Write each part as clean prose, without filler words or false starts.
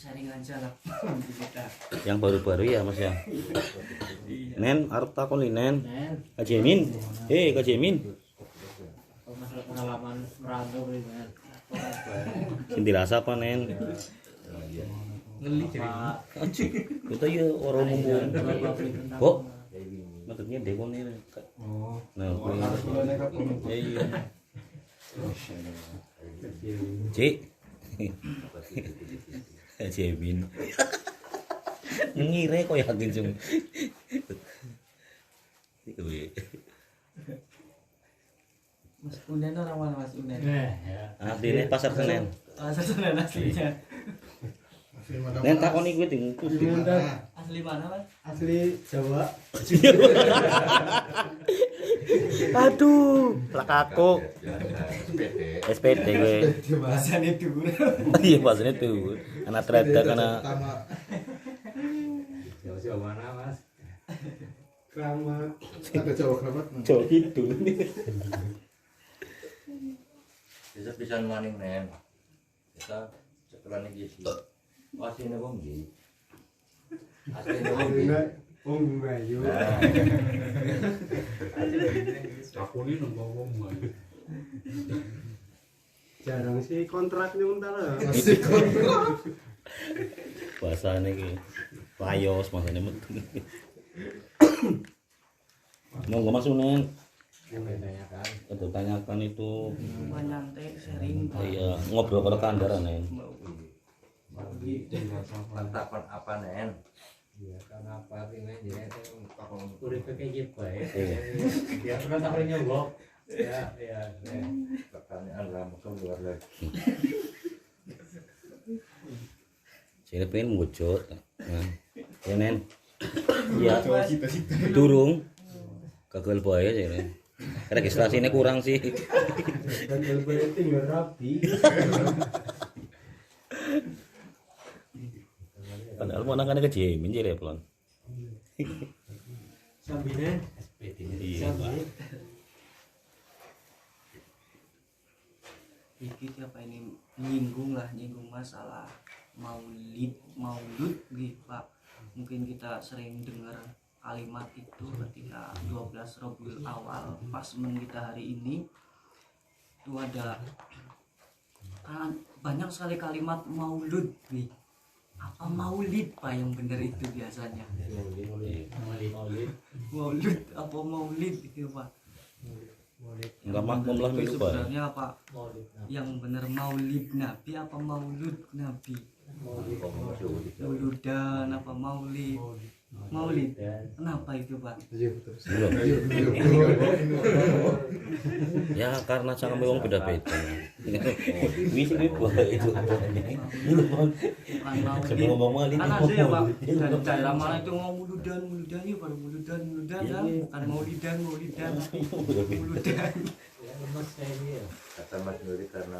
sharing aja lah kita. Yang baru-baru ya Mas ya. Nen arep takon Nen. Kak Jemin. Kak Jemin. Masalah pengalaman merantau ini kan. Sing dirasa apa Nen? Ngeli cerita. Kita ya orang umum. Kok? Maksudnya dekon ini. Oh. Nah, iya. Cik. Jemin. Ngire kok yakin cuma. Mas Unen orang mana Mas Unen? Aslinya pasar Senen. Pasar Senen aslinya. Nen takoni kuwi ding. Asli mana Mas? Asli Jawa. Aduh, lakako. SPD gue. Bahasanya itu. Iya bahasanya tuh. Anak terada karena Jawa mana Mas? Keramat. Ada Jawa Keramat. Jawa Kidul. Bisa maning Nen. Kita cekelan iki sih. Asline wong iki. Asline wong iki. Wong Melayu. Aku ini nembak wong Melayu. Jarang sih kontraknya untara. Masih kontrak. Bahasane iki. Layos masane metu. Monggo Mas Unen. Itu tanyakan itu. Nyantai sharing. Iya, ngobrol karo kandaran Nen. Takon apa Nen? Iya, karena apa ini jadi takon urip kayak gitu ya. Iya. Ya pernah takon nyogok. Ya. Pertanyaan langsung luar lagi. Saya pengen mujud. Nah, ya Nen. Iya. Durung. Gagal bae ya Nen. Registrasinya kurang sih. Gagal bayar tinggal rapi. Padahal mau nangkane ke Jemin jadi pelon. Sambine. Iya, Pak. Dikit apa ini nyinggung masalah maulud gitu Pak. Mungkin kita sering dengar kalimat itu ketika 12 Rabiul Awal pas kita hari ini itu ada kan banyak sekali kalimat maulud nih. Apa maulid Pak yang benar itu biasanya? Maulid apa maulid itu Pak? Enggak makmum lah Itu itu Pak. sebenarnya apa? Yang benar maulid Nabi apa maulud Nabi? Mauludan apa maulid? Maulid. Kenapa itu Pak? Ya karena sangat memang beda-beda. Wis itu itu. Bukan maulid. Ngomong maulid. Kan ada ya Pak, dari daerah mana itu ngomong muludan ya pada muludan kan, bukan maulidan muludan. Kata Mas Nuri karena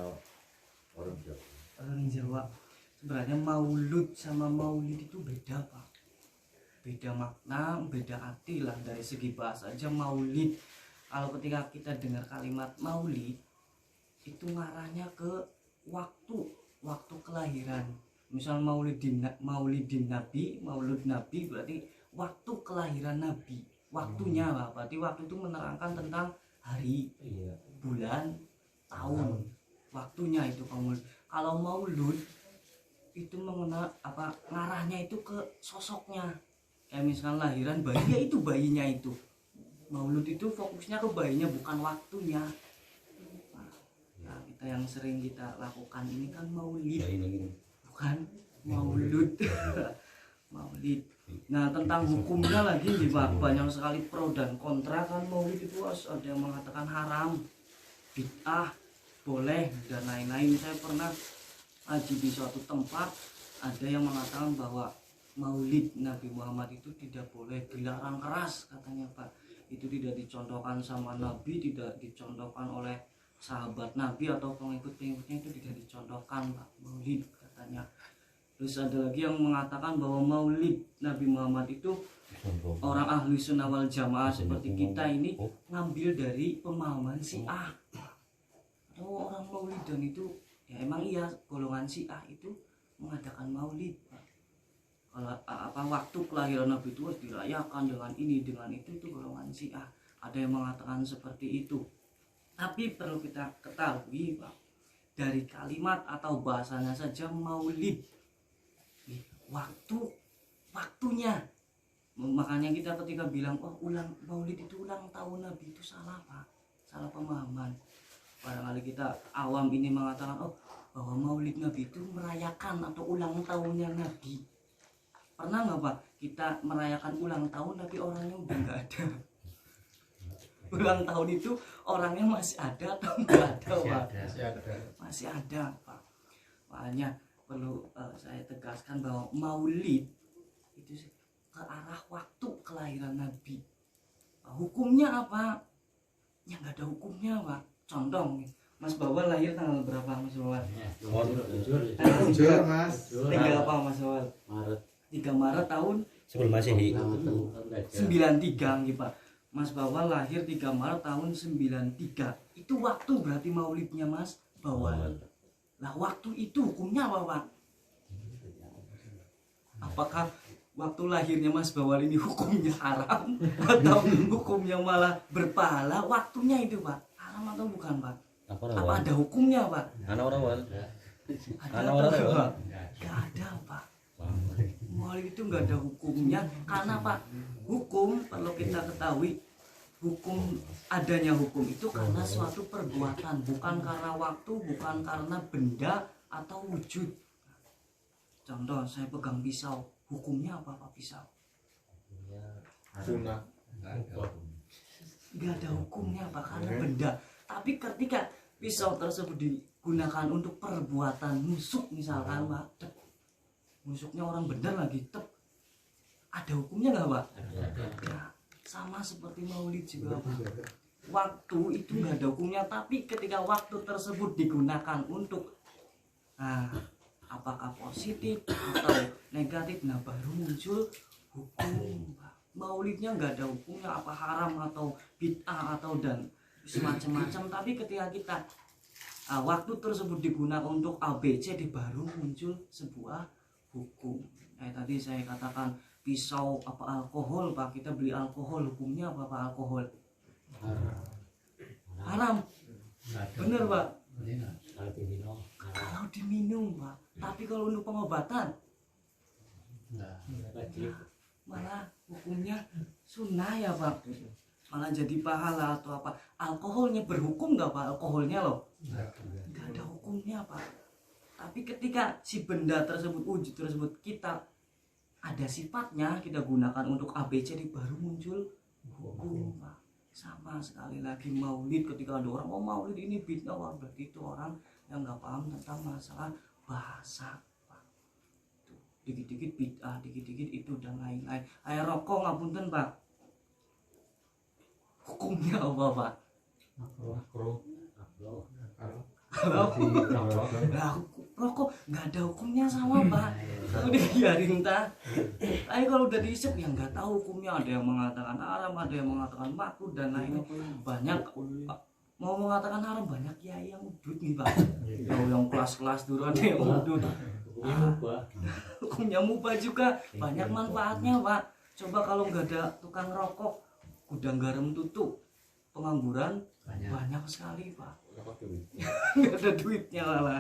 orang Jawa. Orang Jawa. Sebenarnya maulud sama maulid itu beda Pak. Beda makna, beda arti lah dari segi bahasa aja maulid. Kalau ketika kita dengar kalimat maulid itu ngarahnya ke waktu kelahiran. Misal maulud Nabi, maulud Nabi berarti waktu kelahiran Nabi. Waktunya Pak, berarti waktu itu menerangkan tentang hari, bulan, tahun. Waktunya itu maulud. Kalau maulud itu ngarahnya itu ke sosoknya. Kayak misalkan lahiran bayi ya itu bayinya itu. Maulud itu fokusnya ke bayinya bukan waktunya. Nah, kita yang sering kita lakukan ini kan maulid, bukan maulud. Maulid. Nah tentang hukumnya lagi nih Pak, banyak sekali pro dan kontra kan maulid itu. Ada yang mengatakan haram, bid'ah, boleh dan lain-lain. Saya pernah haji di suatu tempat, ada yang mengatakan bahwa maulid Nabi Muhammad itu tidak boleh, dilarang keras katanya Pak. Itu tidak dicontohkan sama Nabi, tidak dicontohkan oleh sahabat Nabi atau pengikut-pengikutnya, itu tidak dicontohkan Pak, maulid katanya. Terus ada lagi yang mengatakan bahwa maulid Nabi Muhammad itu orang ahli sunnah wal jamaah seperti kita ini ngambil dari pemahaman Syiah. Orang maulidan itu ya emang iya golongan Syiah itu mengadakan maulid Pak. Kalau apa waktu kelahiran Nabi itu harus dirayakan dengan ini dengan itu golongan Syiah. Ada yang mengatakan seperti itu. Tapi perlu kita ketahui Pak, dari kalimat atau bahasanya saja maulid, waktunya. Makanya kita ketika bilang maulid itu ulang tahun Nabi, itu salah Pak, salah pemahaman. Barangkali kita awam ini mengatakan bahwa maulid Nabi itu merayakan atau ulang tahunnya Nabi. Pernah nggak Pak kita merayakan ulang tahun tapi orangnya udah nggak ada? Ulang tahun itu orangnya masih ada atau nggak ada Pak? Masih ada Pak. Makanya perlu saya tegaskan bahwa maulid itu ke arah waktu kelahiran Nabi. Hukumnya apa? Ya nggak ada hukumnya Pak. Contoh Mas Bawal lahir tanggal berapa Mas Bawal? Jujur Mas. Tanggal apa Mas Bawal? Maret 3 Maret tahun Sebelum Masehi. 93 nih Pak. Mas Bawal lahir 3 Maret tahun 93. Itu waktu berarti maulidnya Mas Bawal. Lah waktu itu hukumnya apa Pak? Apakah waktu lahirnya Mas Bawal ini hukumnya haram atau hukumnya malah berpahala? Waktunya itu Pak, haram atau bukan Pak? Apa ada hukumnya Pak? Anak orang Wal. Ada Anak atau orang enggak, Wal. Pak? Nggak ada Pak. Maulid itu nggak ada hukumnya karena Pak, hukum perlu kita ketahui, hukum adanya hukum itu karena suatu perbuatan, bukan karena waktu, bukan karena benda atau wujud. Contoh saya pegang pisau, hukumnya apa Pak pisau? Sunnah. Nggak ada hukumnya Pak karena benda. Tapi ketika pisau tersebut digunakan untuk perbuatan nusuk misalkan Pak, nusuknya orang benar lagi ada hukumnya nggak Pak? Ya, sama seperti maulid juga Pak. Waktu itu nggak ada hukumnya, tapi ketika waktu tersebut digunakan untuk apakah positif atau negatif, nah baru muncul hukum Pak. Maulidnya nggak ada hukumnya apa haram atau bid'ah atau dan semacam-macam, tapi ketika kita waktu tersebut digunakan untuk ABCD baru muncul sebuah hukum. Tadi saya katakan pisau apa alkohol Pak, kita beli alkohol, hukumnya apa Pak alkohol? Haram. Bener Pak? Kalau diminum Pak, tapi kalau untuk pengobatan malah hukumnya sunnah ya Pak, malah jadi pahala atau apa. Alkoholnya berhukum nggak Pak? Alkoholnya loh nggak ada hukumnya Pak. Tapi ketika si benda tersebut, wujud tersebut kita ada sifatnya, kita gunakan untuk ABCD baru muncul hukum Pak. Sama sekali lagi maulid, ketika ada orang maulid ini bid'ah, berarti itu orang yang nggak paham tentang masalah bahasa Pak. Tuh, dikit-dikit bid'ah, dikit-dikit itu dan lain-lain. Air rokok ngapunten Pak, hukumnya apa Pak? Nah, rokok nggak ada hukumnya sama Pak, udah biarin tak. Tapi kalau udah diisep ya nggak tahu hukumnya, ada yang mengatakan haram, ada yang mengatakan makruh dan lainnya. Banyak mau mengatakan haram, banyak kiai yang udut nih Pak. Tahu yang kelas-kelas dulu ada yang udut. Hukumnya mubah juga, banyak manfaatnya Pak. Coba kalau nggak ada tukang rokok, gudang garam tutup, pengangguran banyak sekali Pak. Nggak ada duitnya malah.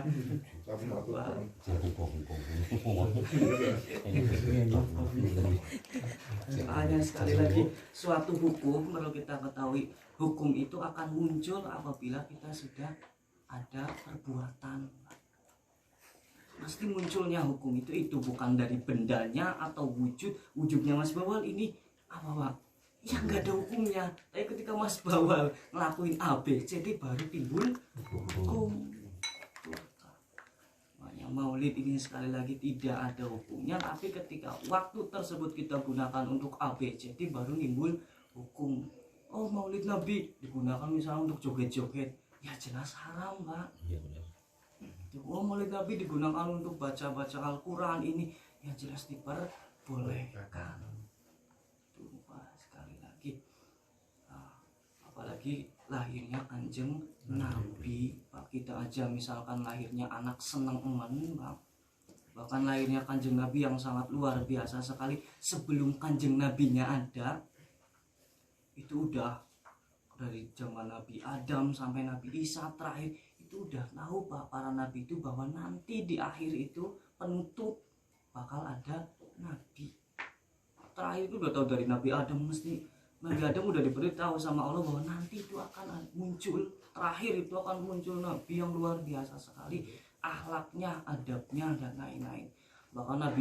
Hanya sekali lagi suatu hukum perlu kita ketahui, hukum itu akan muncul apabila kita sudah ada perbuatan. Pasti munculnya hukum itu bukan dari bendanya atau wujudnya Mas Bawal ini apa Pak? Ya nggak ada hukumnya. Tapi ketika Mas Bawal ngelakuin ABCD baru timbul hukum. Makanya maulid ini sekali lagi tidak ada hukumnya, tapi ketika waktu tersebut kita gunakan untuk ABCD baru timbul hukum. Oh maulid Nabi digunakan misalnya untuk joget-joget, ya jelas haram Pak. Oh maulid Nabi digunakan untuk baca-baca Al-Quran, ini ya jelas diperbolehkan. Apalagi lahirnya Kanjeng Nabi Pak, kita aja misalkan lahirnya anak seneng emen Pak, bahkan lahirnya kanjeng Nabi yang sangat luar biasa sekali. Sebelum kanjeng Nabinya ada, itu udah dari zaman Nabi Adam sampai Nabi Isa terakhir, itu udah tahu para nabi itu bahwa nanti di akhir itu penutup bakal ada nabi. Terakhir itu udah tahu dari Nabi Adam, mesti Nabi Adam udah diberitahu sama Allah bahwa nanti itu akan muncul, terakhir itu akan muncul nabi yang luar biasa sekali, akhlaknya, adabnya dan lain-lain. Bahkan Nabi